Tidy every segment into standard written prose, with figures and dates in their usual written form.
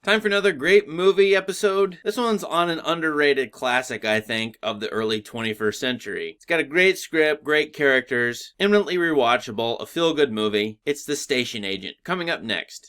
Time for another great movie episode. This one's on an underrated classic, I think, of the early 21st century. It's got a great script, great characters, eminently rewatchable, a feel-good movie. It's The Station Agent, coming up next.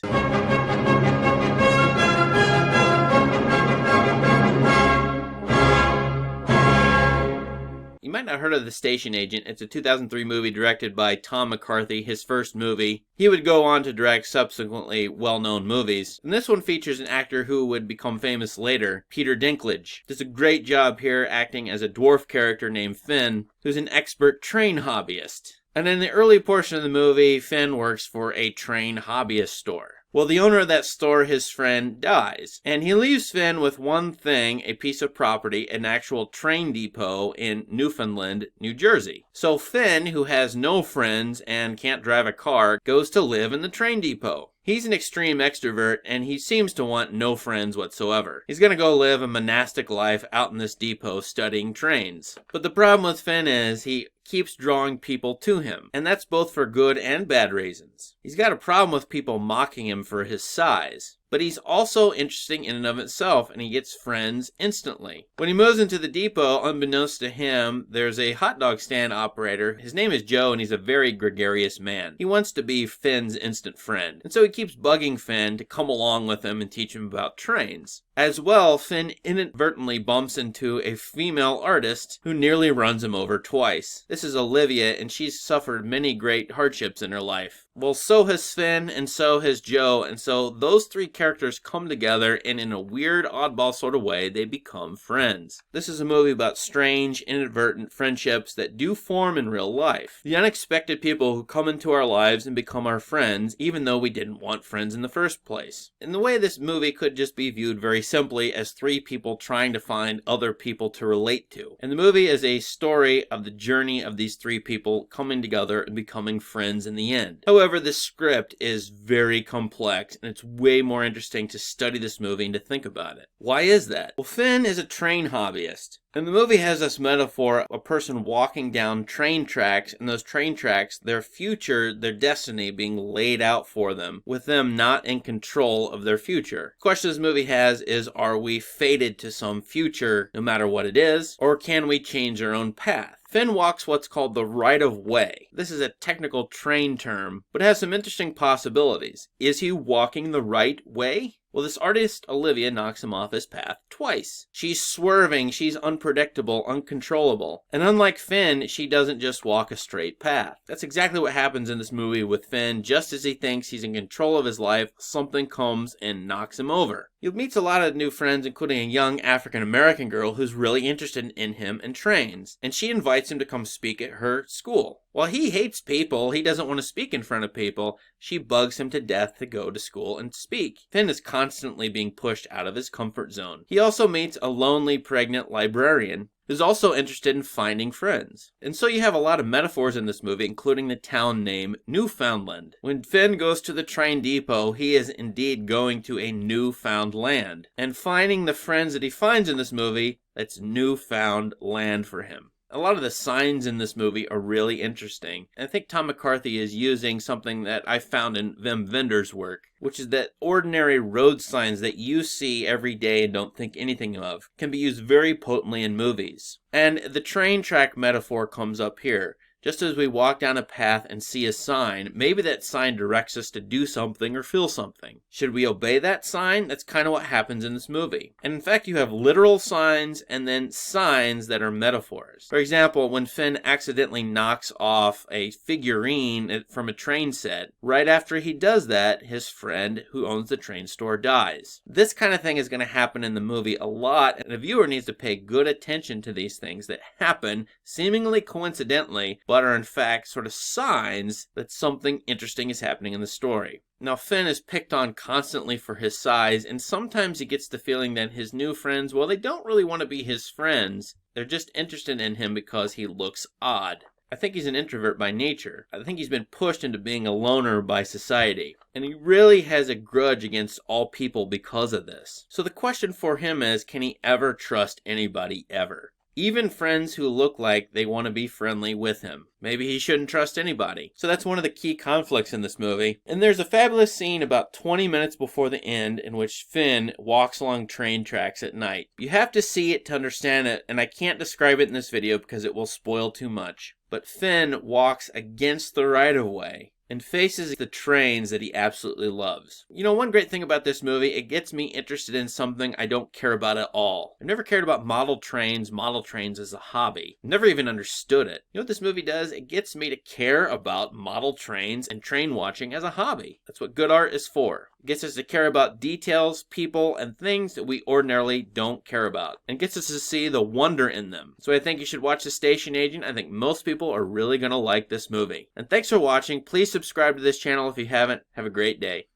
You might not have heard of The Station Agent. It's a 2003 movie directed by Tom McCarthy, his first movie. He would go on to direct subsequently well-known movies. And this one features an actor who would become famous later, Peter Dinklage. Does a great job here acting as a dwarf character named Finn, who's an expert train hobbyist. And in the early portion of the movie, Finn works for a train hobbyist store. Well, the owner of that store, his friend, dies, and he leaves Finn with one thing, a piece of property, an actual train depot in Newfoundland, New Jersey. So Finn, who has no friends and can't drive a car, goes to live in the train depot. He's an extreme extrovert, and he seems to want no friends whatsoever. He's gonna go live a monastic life out in this depot studying trains. But the problem with Finn is he keeps drawing people to him, and that's both for good and bad reasons. He's got a problem with people mocking him for his size. But he's also interesting in and of itself, and he gets friends instantly. When he moves into the depot, unbeknownst to him, there's a hot dog stand operator. His name is Joe, and he's a very gregarious man. He wants to be Finn's instant friend, and so he keeps bugging Finn to come along with him and teach him about trains. As well, Finn inadvertently bumps into a female artist who nearly runs him over twice. This is Olivia, and she's suffered many great hardships in her life. Well, so has Finn, and so has Joe, and so those three characters come together, and in a weird, oddball sort of way, they become friends. This is a movie about strange, inadvertent friendships that do form in real life. The unexpected people who come into our lives and become our friends, even though we didn't want friends in the first place. In the way, this movie could just be viewed very simply as three people trying to find other people to relate to. And the movie is a story of the journey of these three people coming together and becoming friends in the end. However, the script is very complex, and it's way more interesting to study this movie and to think about it. Why is that? Well, Finn is a train hobbyist. And the movie has this metaphor of a person walking down train tracks, and those train tracks, their future, their destiny being laid out for them, with them not in control of their future. The question this movie has is, are we fated to some future, no matter what it is, or can we change our own path? Finn walks what's called the right of way. This is a technical train term, but it has some interesting possibilities. Is he walking the right way? Well, this artist, Olivia, knocks him off his path twice. She's swerving, she's unpredictable, uncontrollable. And unlike Finn, she doesn't just walk a straight path. That's exactly what happens in this movie with Finn. Just as he thinks he's in control of his life, something comes and knocks him over. He meets a lot of new friends, including a young African-American girl who's really interested in him and trains. And she invites him to come speak at her school. While he hates people, he doesn't want to speak in front of people, she bugs him to death to go to school and speak. Finn is constantly being pushed out of his comfort zone. He also meets a lonely, pregnant librarian who's also interested in finding friends. And so you have a lot of metaphors in this movie, including the town name Newfoundland. When Finn goes to the train depot, he is indeed going to a newfound land. And finding the friends that he finds in this movie, that's newfound land for him. A lot of the signs in this movie are really interesting. And I think Tom McCarthy is using something that I found in Wim Wenders's work, which is that ordinary road signs that you see every day and don't think anything of can be used very potently in movies. And the train track metaphor comes up here. Just as we walk down a path and see a sign, maybe that sign directs us to do something or feel something. Should we obey that sign? That's kind of what happens in this movie. And in fact, you have literal signs and then signs that are metaphors. For example, when Finn accidentally knocks off a figurine from a train set, right after he does that, his friend who owns the train store dies. This kind of thing is going to happen in the movie a lot, and the viewer needs to pay good attention to these things that happen seemingly coincidentally, but are in fact sort of signs that something interesting is happening in the story. Now, Finn is picked on constantly for his size, and sometimes he gets the feeling that his new friends, well, they don't really want to be his friends. They're just interested in him because he looks odd. I think he's an introvert by nature. I think he's been pushed into being a loner by society. And he really has a grudge against all people because of this. So the question for him is, can he ever trust anybody ever? even friends who look like they want to be friendly with him. Maybe he shouldn't trust anybody. So that's one of the key conflicts in this movie. And there's a fabulous scene about 20 minutes before the end in which Finn walks along train tracks at night. You have to see it to understand it, and I can't describe it in this video because it will spoil too much. But Finn walks against the right-of-way and faces the trains that he absolutely loves. You know, one great thing about this movie, it gets me interested in something I don't care about at all. I've never cared about model trains as a hobby. Never even understood it. You know what this movie does? It gets me to care about model trains and train watching as a hobby. That's what good art is for. It gets us to care about details, people, and things that we ordinarily don't care about. And gets us to see the wonder in them. So I think you should watch The Station Agent. I think most people are really going to like this movie. And thanks for watching. Please subscribe to this channel if you haven't. Have a great day.